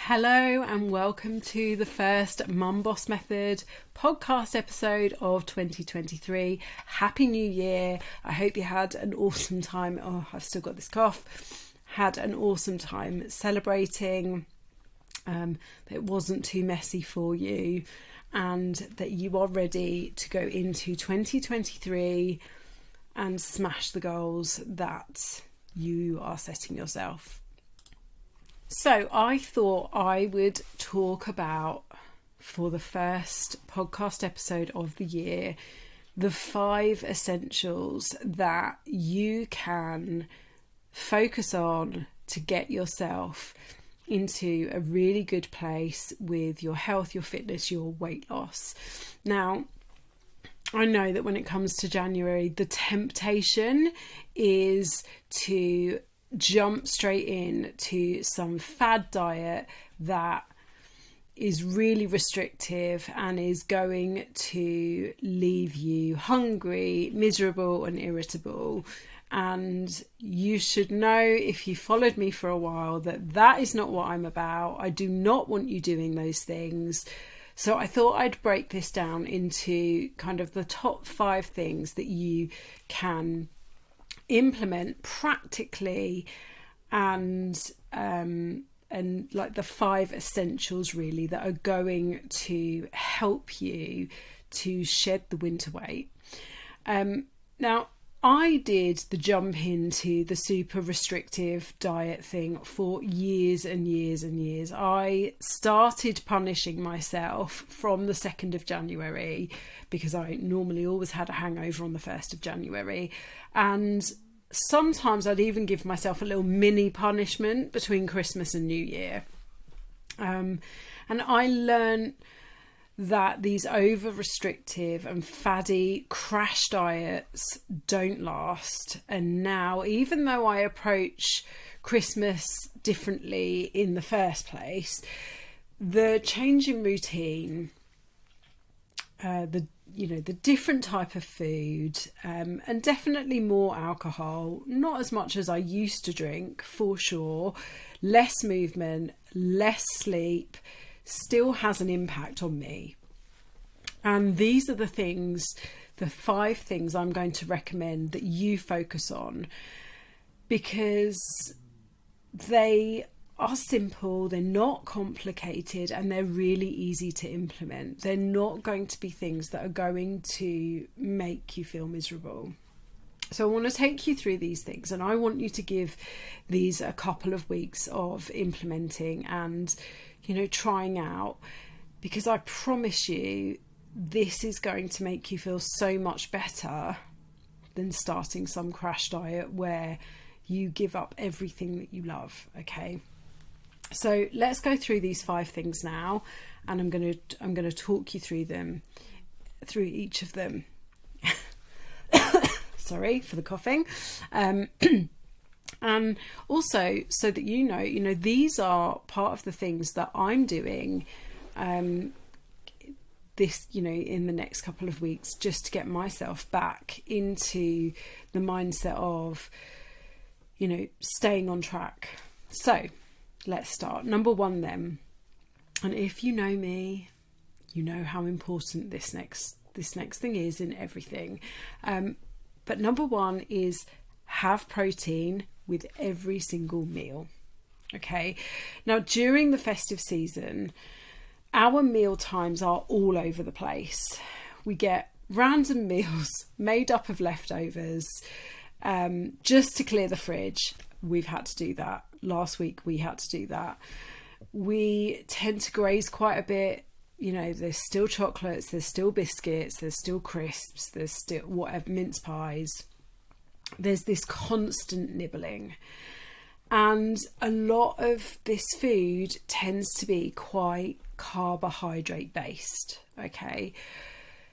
Hello and welcome to the first Mum Boss Method podcast episode of 2023. Happy New Year. I hope you had an awesome time. Oh, I've still got this cough. Had an awesome time celebrating. That it wasn't too messy for you and that you are ready to go into 2023 and smash the goals that you are setting yourself. So I thought I would talk about, for the first podcast episode of the year, the 5 essentials that you can focus on to get yourself into a really good place with your health, your fitness, your weight loss. Now, I know that when it comes to January, the temptation is to jump straight in to some fad diet that is really restrictive and is going to leave you hungry, miserable and irritable. And you should know, if you followed me for a while, that that is not what I'm about. I do not want you doing those things. So I thought I'd break this down into kind of the top 5 things that you can implement practically and like the 5 essentials really that are going to help you to shed the winter weight. Now, I did the jump into the super restrictive diet thing for years and years and years. I started punishing myself from the 2nd of January because I normally always had a hangover on the 1st of January. And sometimes I'd even give myself a little mini punishment between Christmas and New Year. And I learned that these over restrictive and faddy crash diets don't last. And now, even though I approach Christmas differently in the first place, the change in routine, the different type of food, and definitely more alcohol, not as much as I used to drink for sure, less movement, less sleep, still has an impact on me. And these are the 5 things I'm going to recommend that you focus on, because they are simple, they're not complicated, and they're really easy to implement. They're not going to be things that are going to make you feel miserable. So I want to take you through these things, and I want you to give these a couple of weeks of implementing and trying out, because I promise you this is going to make you feel so much better than starting some crash diet where you give up everything that you love. Okay, so let's go through these 5 things now, and I'm going to talk you through each of them. Sorry for the coughing. And also, so that you know, these are part of the things that I'm doing in the next couple of weeks, just to get myself back into the mindset of, staying on track. So let's start. Number 1 then, and if you know me, you know how important this next thing is in everything. But number 1 is have protein with every single meal. Okay. Now, during the festive season, our meal times are all over the place. We get random meals made up of leftovers just to clear the fridge. We've had to do that. Last week we had to do that. We tend to graze quite a bit. There's still chocolates, there's still biscuits, there's still crisps, there's still whatever, mince pies. There's this constant nibbling. And a lot of this food tends to be quite carbohydrate based. Okay.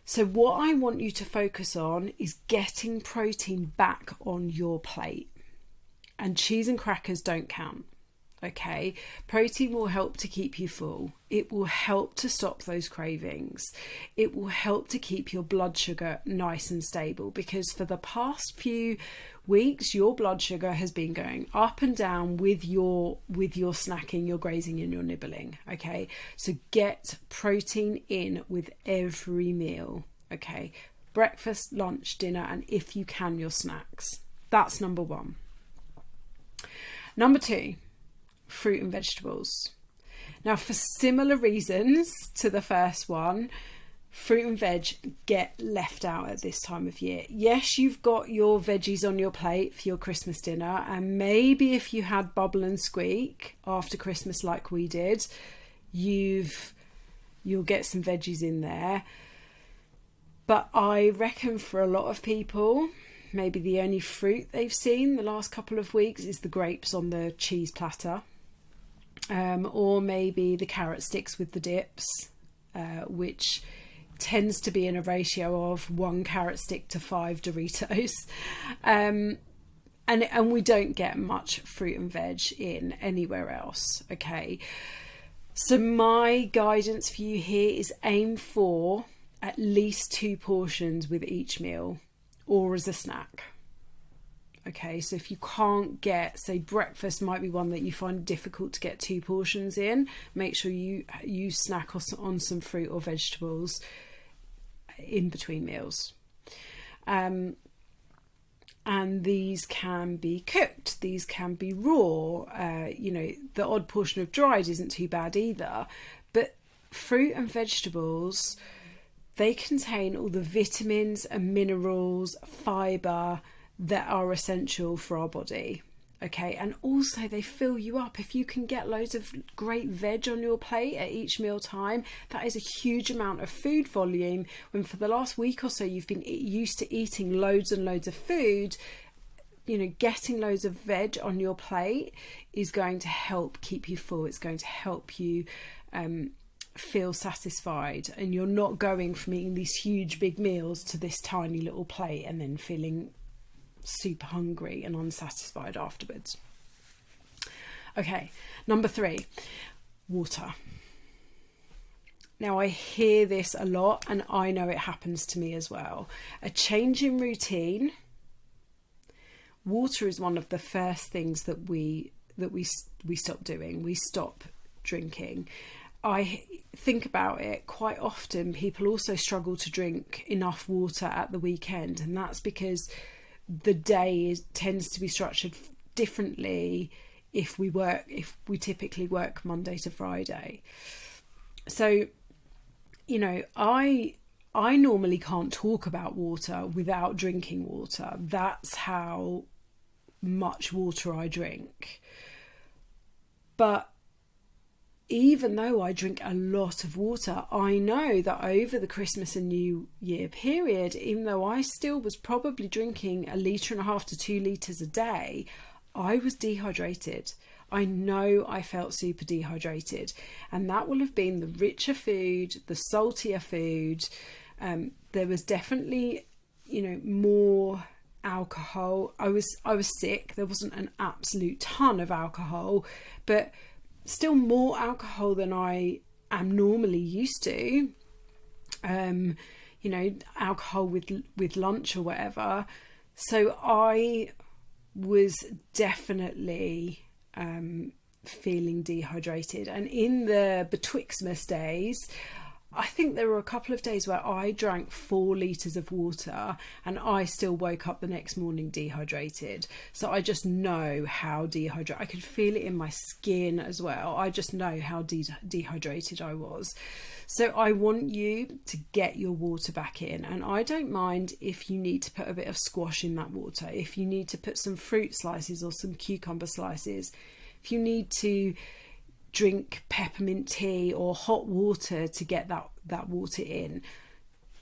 So what I want you to focus on is getting protein back on your plate. And cheese and crackers don't count. Okay, protein will help to keep you full. It will help to stop those cravings. It will help to keep your blood sugar nice and stable, because for the past few weeks, your blood sugar has been going up and down with your snacking, your grazing and your nibbling. Okay, so get protein in with every meal. Okay, breakfast, lunch, dinner, and if you can, your snacks. That's number one. Number two, fruit and vegetables. Now, for similar reasons to the first one, fruit and veg get left out at this time of year. Yes, you've got your veggies on your plate for your Christmas dinner, and maybe if you had Bubble and Squeak after Christmas like we did, you'll get some veggies in there. But I reckon for a lot of people, maybe the only fruit they've seen the last couple of weeks is the grapes on the cheese platter. Or maybe the carrot sticks with the dips, which tends to be in a ratio of 1 carrot stick to 5 Doritos. And we don't get much fruit and veg in anywhere else. Okay. So my guidance for you here is aim for at least 2 portions with each meal or as a snack. Okay, so if you can't get, say, breakfast might be one that you find difficult to get 2 portions in, make sure you snack on some fruit or vegetables in between meals. And these can be cooked, these can be raw, the odd portion of dried isn't too bad either. But fruit and vegetables, they contain all the vitamins and minerals, fibre, that are essential for our body. Okay, and also they fill you up. If you can get loads of great veg on your plate at each meal time, that is a huge amount of food volume. When for the last week or so you've been used to eating loads and loads of food, getting loads of veg on your plate is going to help keep you full. It's going to help you feel satisfied, and you're not going from eating these huge big meals to this tiny little plate and then feeling super hungry and unsatisfied afterwards. Okay, number 3, water. Now, I hear this a lot, and I know it happens to me as well. A change in routine. Water is one of the first things that we stop doing. We stop drinking. I think about it quite often. People also struggle to drink enough water at the weekend, and that's because the day tends to be structured differently if we typically work Monday to Friday. So, I normally can't talk about water without drinking water. That's how much water I drink. But even though I drink a lot of water, I know that over the Christmas and New Year period, even though I still was probably drinking 1.5 litres to 2 litres a day, I was dehydrated. I know I felt super dehydrated, and that will have been the richer food, the saltier food. There was definitely, more alcohol. I was sick. There wasn't an absolute ton of alcohol, but still more alcohol than I am normally used to. Alcohol with lunch or whatever. So I was definitely feeling dehydrated. And in the Betwixtmas days, I think there were a couple of days where I drank 4 litres of water and I still woke up the next morning dehydrated. So I just know how dehydrated. I could feel it in my skin as well. I just know how dehydrated I was. So I want you to get your water back in. And I don't mind if you need to put a bit of squash in that water, if you need to put some fruit slices or some cucumber slices, if you need to drink peppermint tea or hot water to get that water in.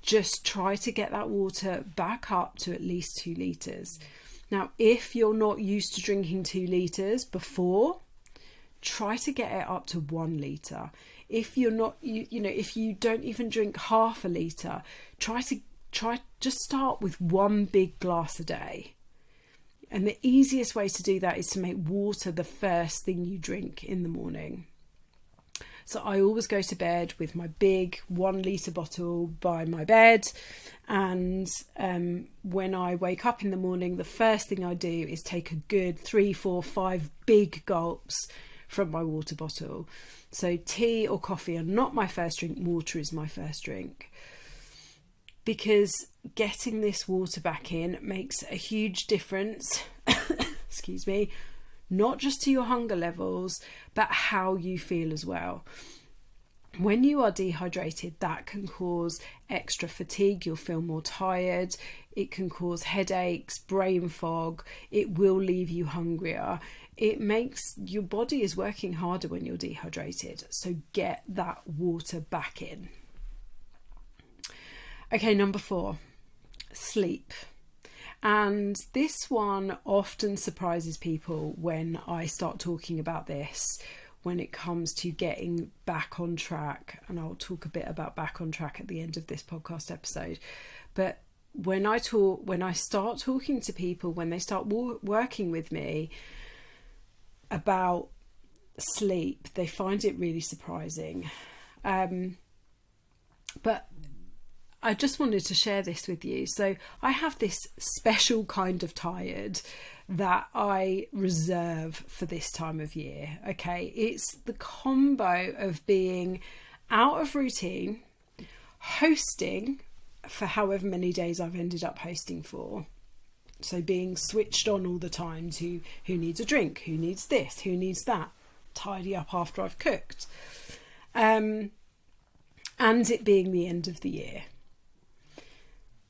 Just try to get that water back up to at least 2 litres. Now, if you're not used to drinking 2 litres before, try to get it up to 1 litre. If you're not, if you don't even drink half a litre, just start with 1 big glass a day. And the easiest way to do that is to make water the first thing you drink in the morning. So I always go to bed with my big 1 litre bottle by my bed. And when I wake up in the morning, the first thing I do is take a good 3, 4, 5 big gulps from my water bottle. So tea or coffee are not my first drink. Water is my first drink. Because getting this water back in makes a huge difference, excuse me, not just to your hunger levels, but how you feel as well. When you are dehydrated, that can cause extra fatigue. You'll feel more tired. It can cause headaches, brain fog. It will leave you hungrier. It makes your body is working harder when you're dehydrated. So get that water back in. Okay, number 4, sleep. And this one often surprises people when I start talking about this, when it comes to getting back on track. And I'll talk a bit about back on track at the end of this podcast episode. But when I start talking to people, when they start working with me about sleep, they find it really surprising. But I just wanted to share this with you. So I have this special kind of tired that I reserve for this time of year. Okay, it's the combo of being out of routine, hosting for however many days I've ended up hosting for. So being switched on all the time to who needs a drink, who needs this, who needs that, tidy up after I've cooked. And it being the end of the year.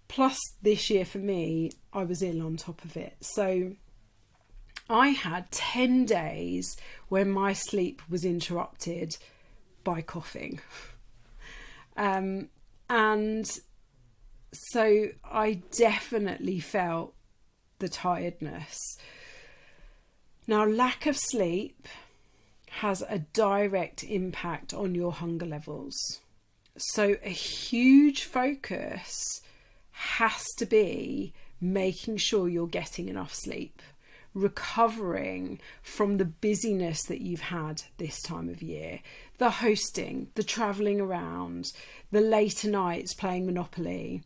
Plus this year for me, I was ill on top of it. So I had 10 days when my sleep was interrupted by coughing. And so I definitely felt the tiredness. Now, lack of sleep has a direct impact on your hunger levels. So a huge focus has to be making sure you're getting enough sleep, recovering from the busyness that you've had this time of year, the hosting, the travelling around, the later nights playing Monopoly,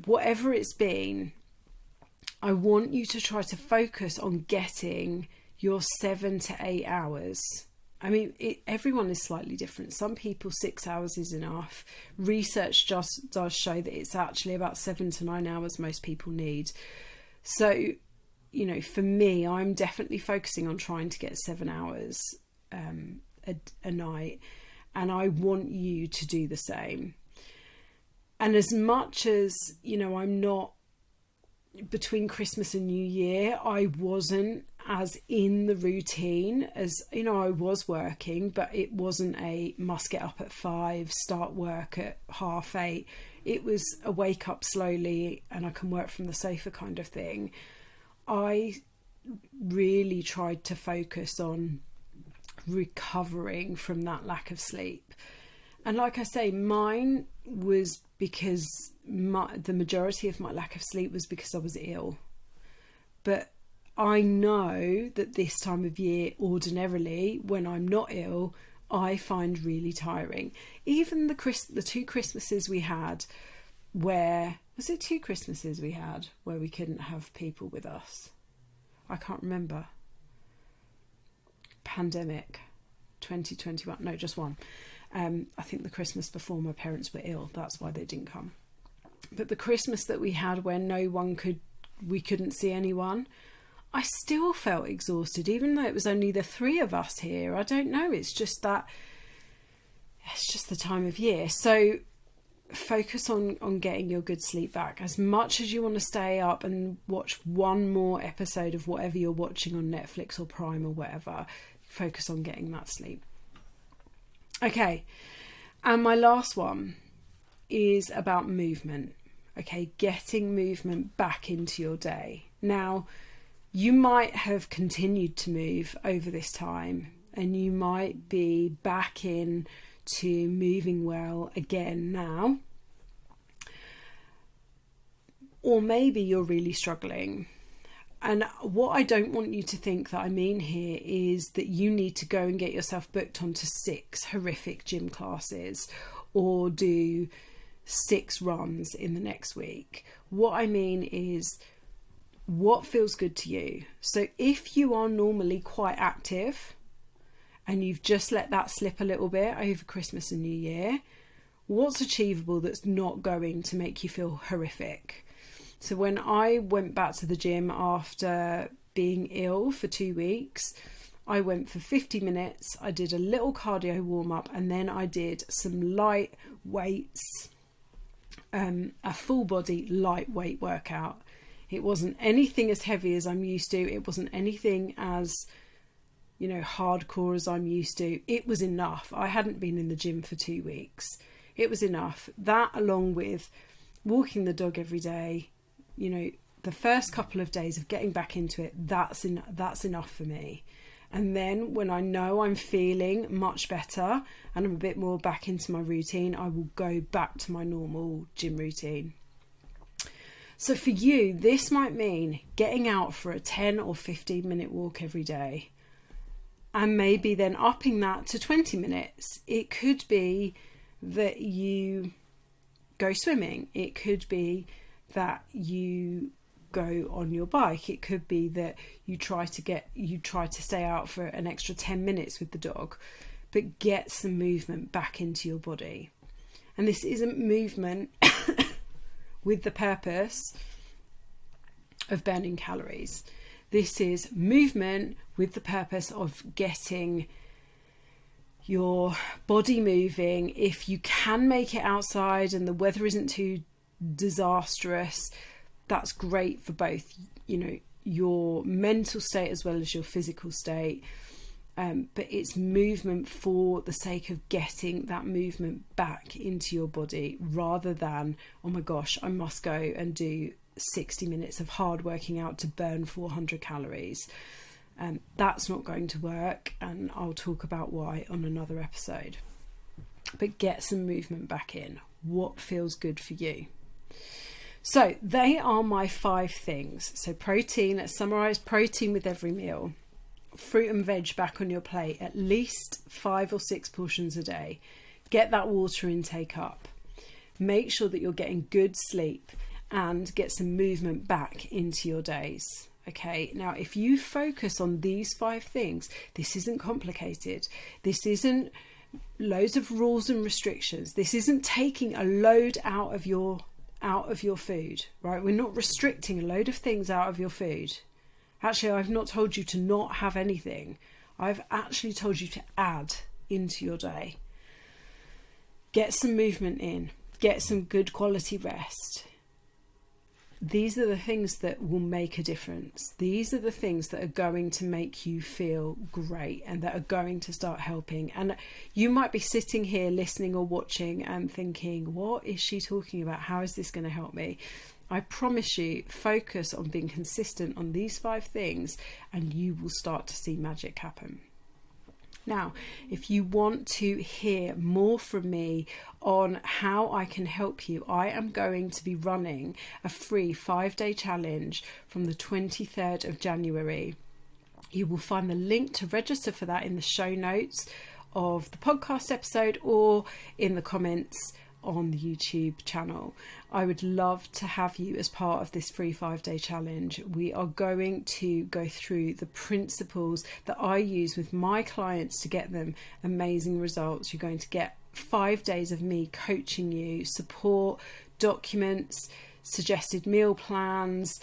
whatever it's been. I want you to try to focus on getting your 7 to 8 hours. I mean, everyone is slightly different. Some people 6 hours is enough. Research just does show that it's actually about 7 to 9 hours most people need. So, for me, I'm definitely focusing on trying to get 7 hours a night. And I want you to do the same. And as much as, I'm not, between Christmas and New Year, I wasn't as in the routine as, I was working, but it wasn't a must get up at 5, start work at 8:30. It was a wake up slowly and I can work from the sofa kind of thing. I really tried to focus on recovering from that lack of sleep. And like I say, mine was because the majority of my lack of sleep was because I was ill. But I know that this time of year, ordinarily, when I'm not ill, I find really tiring. Even the 2 Christmases we had where... Was it 2 Christmases we had where we couldn't have people with us? I can't remember. Pandemic 2021. No, just one. I think the Christmas before my parents were ill. That's why they didn't come. But the Christmas that we had when we couldn't see anyone, I still felt exhausted, even though it was only the 3 of us here. I don't know. It's just the time of year. So focus on getting your good sleep back. As much as you want to stay up and watch one more episode of whatever you're watching on Netflix or Prime or whatever, focus on getting that sleep. Okay, and my last one is about movement. Okay, getting movement back into your day. Now, you might have continued to move over this time and you might be back in to moving well again now. Or maybe you're really struggling And what I don't want you to think that I mean here is that you need to go and get yourself booked onto 6 horrific gym classes or do 6 runs in the next week. What I mean is what feels good to you. So if you are normally quite active and you've just let that slip a little bit over Christmas and New Year, what's achievable that's not going to make you feel horrific? So when I went back to the gym after being ill for 2 weeks, I went for 50 minutes, I did a little cardio warm up, and then I did some light weights, a full body lightweight workout. It wasn't anything as heavy as I'm used to. It wasn't anything as, hardcore as I'm used to. It was enough. I hadn't been in the gym for 2 weeks. It was enough. That, along with walking the dog every day, the first couple of days of getting back into it, that's enough for me. And then when I know I'm feeling much better and I'm a bit more back into my routine, I will go back to my normal gym routine. So for you, this might mean getting out for a 10 or 15 minute walk every day, and maybe then upping that to 20 minutes. It could be that you go swimming. It could be that you go on your bike. It could be that you try to stay out for an extra 10 minutes with the dog, but get some movement back into your body. And this isn't movement with the purpose of burning calories. This is movement with the purpose of getting your body moving. If you can make it outside and the weather isn't too disastrous, that's great for both, your mental state as well as your physical state. But it's movement for the sake of getting that movement back into your body, rather than, oh my gosh, I must go and do 60 minutes of hard working out to burn 400 calories. That's not going to work, and I'll talk about why on another episode. But get some movement back in. What feels good for you? So they are my 5 things. So protein, let's summarise: protein with every meal. Fruit and veg back on your plate, at least 5 or 6 portions a day. Get that water intake up. Make sure that you're getting good sleep and get some movement back into your days. Okay, now if you focus on these 5 things, this isn't complicated. This isn't loads of rules and restrictions. This isn't taking a load out of your food, right? We're not restricting a load of things out of your food. Actually, I've not told you to not have anything. I've actually told you to add into your day. Get some movement in. Get some good quality rest. These are the things that will make a difference. These are the things that are going to make you feel great and that are going to start helping. And you might be sitting here listening or watching and thinking, what is she talking about? How is this going to help me? I promise you, focus on being consistent on these 5 things and you will start to see magic happen. Now, if you want to hear more from me on how I can help you, I am going to be running a free 5-day challenge from the 23rd of January. You will find the link to register for that in the show notes of the podcast episode or in the comments on the YouTube channel. I would love to have you as part of this free 5-day challenge. We are going to go through the principles that I use with my clients to get them amazing results. You're going to get 5 days of me coaching you, support, documents, suggested meal plans,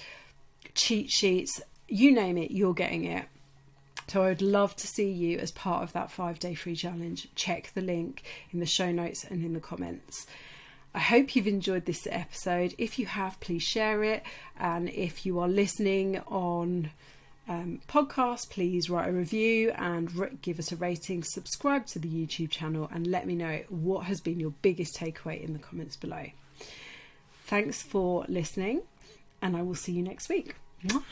cheat sheets, you name it, you're getting it. So I would love to see you as part of that 5-day free challenge. Check the link in the show notes and in the comments. I hope you've enjoyed this episode. If you have, please share it. And if you are listening on podcast, please write a review and give us a rating. Subscribe to the YouTube channel and let me know what has been your biggest takeaway in the comments below. Thanks for listening, and I will see you next week. Mwah.